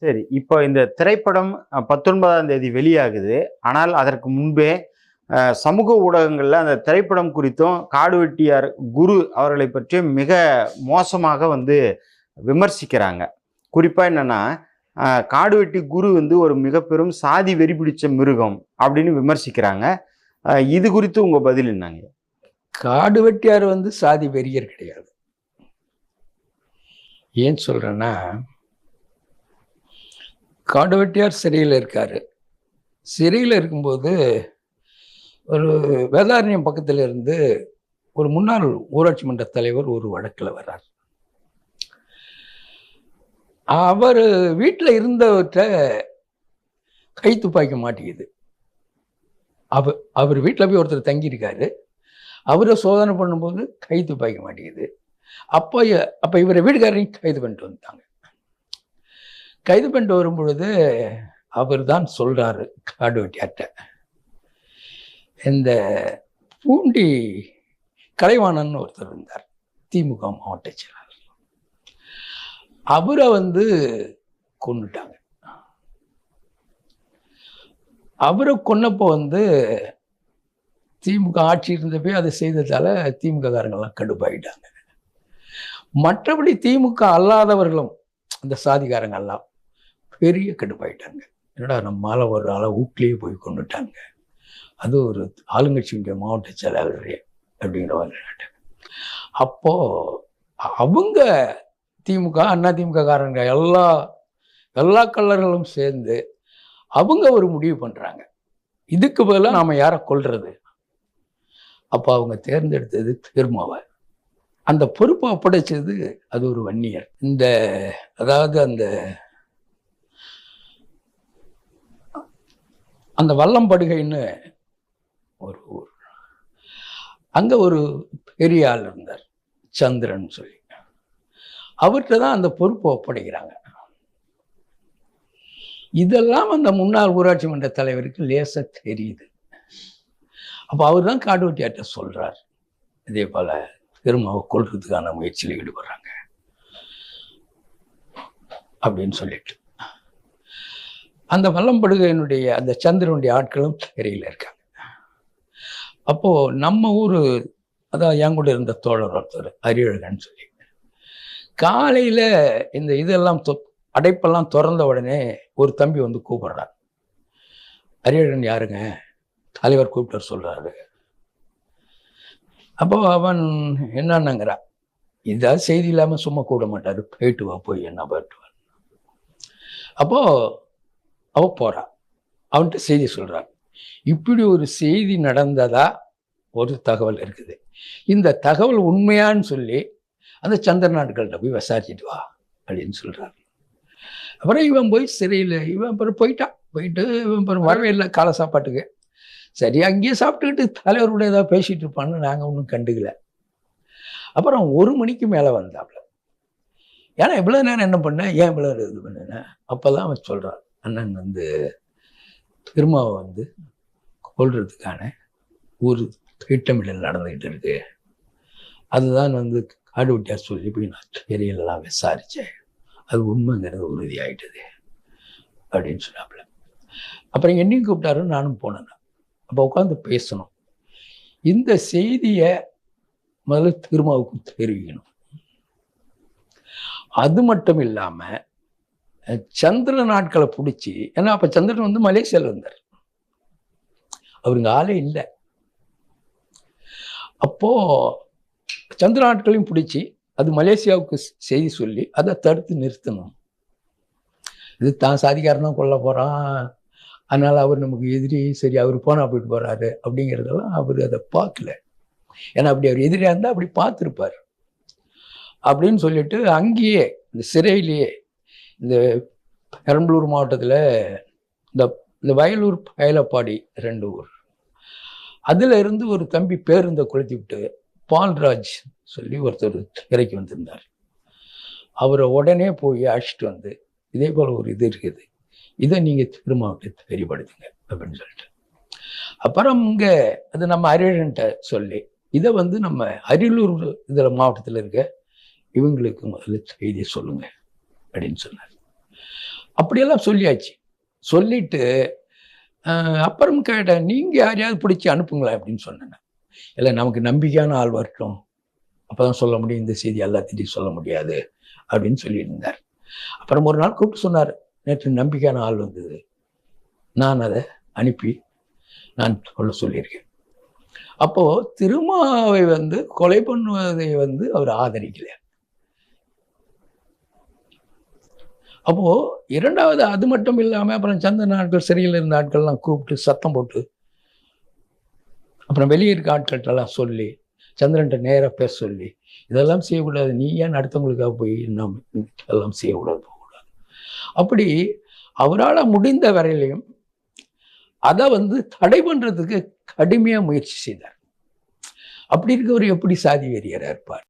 சரி. இப்போ இந்த திரைப்படம் 19ஆம் தேதி வெளியாகுது. ஆனால் அதற்கு முன்பே சமூக ஊடகங்கள்ல அந்த திரைப்படம் குறித்தும், காடு வெட்டியார் குரு அவர்களை பற்றி மிக மோசமாக விமர்சிக்கிறாங்க. குறிப்பா என்னன்னா, காடு வெட்டி குரு ஒரு மிக பெரும் சாதி வெறி பிடிச்ச மிருகம் அப்படின்னு விமர்சிக்கிறாங்க. இது குறித்து உங்க பதில் என்னங்க? காடு வெட்டியார் சாதி வெறியர் கிடையாது. ஏன் சொல்றேன்னா, காடு வெட்டியார் சிறையில் இருக்காரு. சிறையில் இருக்கும்போது ஒரு வேதாரண்யம் பக்கத்தில் இருந்து ஒரு முன்னாள் ஊராட்சி மன்ற தலைவர் ஒரு வழக்கில் வர்றார். அவர் வீட்டில் இருந்தவற்ற கை துப்பாக்கி மாட்டிக்குது. அவர் வீட்டில் போய் ஒருத்தர் தங்கியிருக்காரு. அவரை சோதனை பண்ணும்போது கை துப்பாக்கி மாட்டிக்குது. அப்போ இவரை வீட்டுக்காரரையும் கைது பண்ணிட்டு வந்துட்டாங்க. கைது பண்ணிட்டு வரும் பொழுது அவர் தான் சொல்றாரு காடு வெட்டியார்ட்ட, இந்த பூண்டி கலைவாணன் ஒருத்தர் இருந்தார், திமுக மாவட்ட செயலாளர். அவரை கொன்னுட்டாங்க. அவரை கொன்னப்போ திமுக ஆட்சி இருந்தப்போ அதை செய்ததால திமுக காரங்கள்லாம் கடுப்பாயிட்டாங்க. மற்றபடி திமுக அல்லாதவர்களும் அந்த சாதிகாரங்கள்லாம் பெரிய கடுப்பாயிட்டாங்க. என்னடா நம்மால ஒரு ஆளை ஊக்கிலேயே போய் கொண்டுட்டாங்க, அது ஒரு ஆளுங்கட்சியுடைய மாவட்ட செயலாளரே அப்படிங்கிற மாதிரி. அப்போ அவங்க திமுக அண்ணா திமுக காரங்க எல்லா கல்லர்களும் சேர்ந்து அவங்க ஒரு முடிவு பண்றாங்க, இதுக்கு பதிலாக நாம யாரை கொல்றது. அப்போ அவங்க தேர்ந்தெடுத்தது திருமாவை. அந்த பொறுப்பை ஒப்படைச்சது அது ஒரு வன்னியர். அதாவது அந்த வல்லம்படுகைன்னு ஒரு ஊர், அங்க ஒரு பெரிய ஆள் இருந்தார், சந்திரன் சொல்லி. அவர்கிட்ட தான் அந்த பொறுப்பை ஒப்படைக்கிறாங்க. இதெல்லாம் அந்த முன்னாள் ஊராட்சி மன்ற தலைவருக்கு லேசா தெரியுது. அப்போ அவர் தான் காடு வெட்டியார்ட்ட சொல்றார், இதே போல திருமாவை கொல்றதுக்கான முயற்சியில் ஈடுபடுறாங்க அப்படின்னு சொல்லிட்டு. அந்த வல்லம்படுகையினுடைய அந்த சந்திரனுடைய ஆட்களும் சிறையில் இருக்காங்க. அப்போ நம்ம ஊரு, அதான் என் கூட இருந்த தோழர் ஒருத்தர் அறிவழகன் சொல்லி, காலையில இந்த இதெல்லாம் அடைப்பெல்லாம் திறந்த உடனே ஒரு தம்பி கூப்பிடுறார். அறிவழகன் யாருங்க, தலைவர் கூப்பிட்டு சொல்றாரு. அப்போ அவன் என்னன்னாங்கிறா, இதாவது செய்தி இல்லாம சும்மா கூட மாட்டாரு, போயிட்டு வா, போய் என்ன போயிட்டு வா. அப்போ அவ போறா, அவன்கிட்ட செய்தி சொல்றான், இப்படி ஒரு செய்தி நடந்ததா ஒரு தகவல் இருக்குது, இந்த தகவல் உண்மையான்னு சொல்லி அந்த சந்திர நாட்கள்கிட்ட போய் விசாரிச்சுட்டு வா அப்படின்னு சொல்றாரு. அப்புறம் இவன் போய் சிறையில் அப்புறம் போயிட்டு இவன் வரவே இல்லை காலை சாப்பாட்டுக்கு. சரி, அங்கேயே சாப்பிட்டுக்கிட்டு தலைவரோட ஏதாவது பேசிட்டு இருப்பான்னு நாங்கள் ஒன்றும் கண்டுக்கல. அப்புறம் 1 மணிக்கு மேலே வந்தாப்புல. ஏன்னா இவ்வளோ நேரம் என்ன பண்ண, ஏன் இவ்வளோ இது பண்ணேன். அப்போதான் அவன் சொல்கிறான், அண்ணன் திருமாவை கொல்றதுக்கான ஒரு திட்டமிடல் நடந்துகிட்டு இருக்கு, அதுதான் காடு வெட்டியார் சொல்லி போய் நான் தெரியலாம் விசாரித்தேன், அது உண்மைங்கிறது உறுதியாயிட்டது அப்படின்னு சொன்னாப்புல. அப்புறம் என்னையும் கூப்பிட்டாரு, நானும் போனேன். அப்போ உட்காந்து பேசணும், இந்த செய்தியை முதல்ல திருமாவுக்கு தெரிவிக்கணும். அது மட்டும் இல்லாம சந்திரன் நாட்களை பிடிச்சி, ஏன்னா அப்ப சந்திரன் மலேசியாவில் இருந்தார், அவருங்க ஆளே இல்லை. அப்போ சந்திர நாட்களையும் பிடிச்சி அது மலேசியாவுக்கு செய்தி சொல்லி அதை தடுத்து நிறுத்தணும். இது தான் சாதிக்காரன் தான் கொல்ல போறான், அதனால அவர் நமக்கு எதிரி, சரி அவர் போனா போயிட்டு போறாரு அப்படிங்கிறதெல்லாம் அவர் அதை பார்க்கல. ஏன்னா அப்படி அவர் எதிரியா இருந்தா அப்படி பார்த்துருப்பார் அப்படின்னு சொல்லிட்டு அங்கேயே இந்த சிறையிலேயே இந்த பெரம்பலூர் மாவட்டத்தில் இந்த வயலூர் பயலப்பாடி 2 ஊர், அதுல இருந்து ஒரு தம்பி பேருந்தை கொளுத்தி விட்டு பால்ராஜ் சொல்லி ஒருத்தர் இறக்கி வந்திருந்தார். அவரை உடனே போய் அழைச்சிட்டு இதே போல ஒரு இது இருக்குது, இதை நீங்க திருமாவுக்கு தெரியப்படுத்துங்க அப்படின்னு சொல்லிட்டு. அப்புறம் இங்க அது நம்ம அரியழன்ட்ட சொல்லி இதை நம்ம அரியலூர் இதுல மாவட்டத்தில் இருக்க இவங்களுக்கு முதல்ல செய்தியை சொல்லுங்க அப்படின்னு சொன்னார். அப்படியெல்லாம் சொல்லியாச்சு. சொல்லிட்டு அப்புறம் கேட்டேன், நீங்கள் யாரையாவது பிடிச்சி அனுப்புங்களேன் அப்படின்னு சொன்னேன். இல்லை, நமக்கு நம்பிக்கையான ஆள் வரட்டும், அப்போ தான் சொல்ல முடியும், இந்த செய்தி எல்லாத்திட்டையும் சொல்ல முடியாது அப்படின்னு சொல்லியிருந்தார். அப்புறம் ஒரு நாள் கூப்பிட்டு சொன்னார், நேற்று நம்பிக்கையான ஆள் வந்தது, நான் அதை அனுப்பி நான் சொல்லியிருக்கேன். அப்போது திருமாவை கொலை பண்ணுவதை அவர் ஆதரிக்கல. அப்போ இரண்டாவது அது மட்டும் இல்லாமல் அப்புறம் சந்திரன் ஆட்கள், சிறையில் இருந்த ஆட்கள்லாம் கூப்பிட்டு சத்தம் போட்டு, அப்புறம் வெளியே இருக்க ஆட்கள்கிட்டலாம் சொல்லி, சந்திரன்ட்ட நேராக பேச சொல்லி, இதெல்லாம் செய்யக்கூடாது, நீ ஏன் அடுத்தவங்களுக்காக போய் நம்ம இதெல்லாம் செய்யக்கூடாது, போகக்கூடாது. அப்படி அவரால் முடிந்த வரையிலையும் அதை தடை பண்ணுறதுக்கு கடுமையாக முயற்சி செய்தார். அப்படி இருக்கவர் எப்படி சாதி வெறியராக இருப்பார்?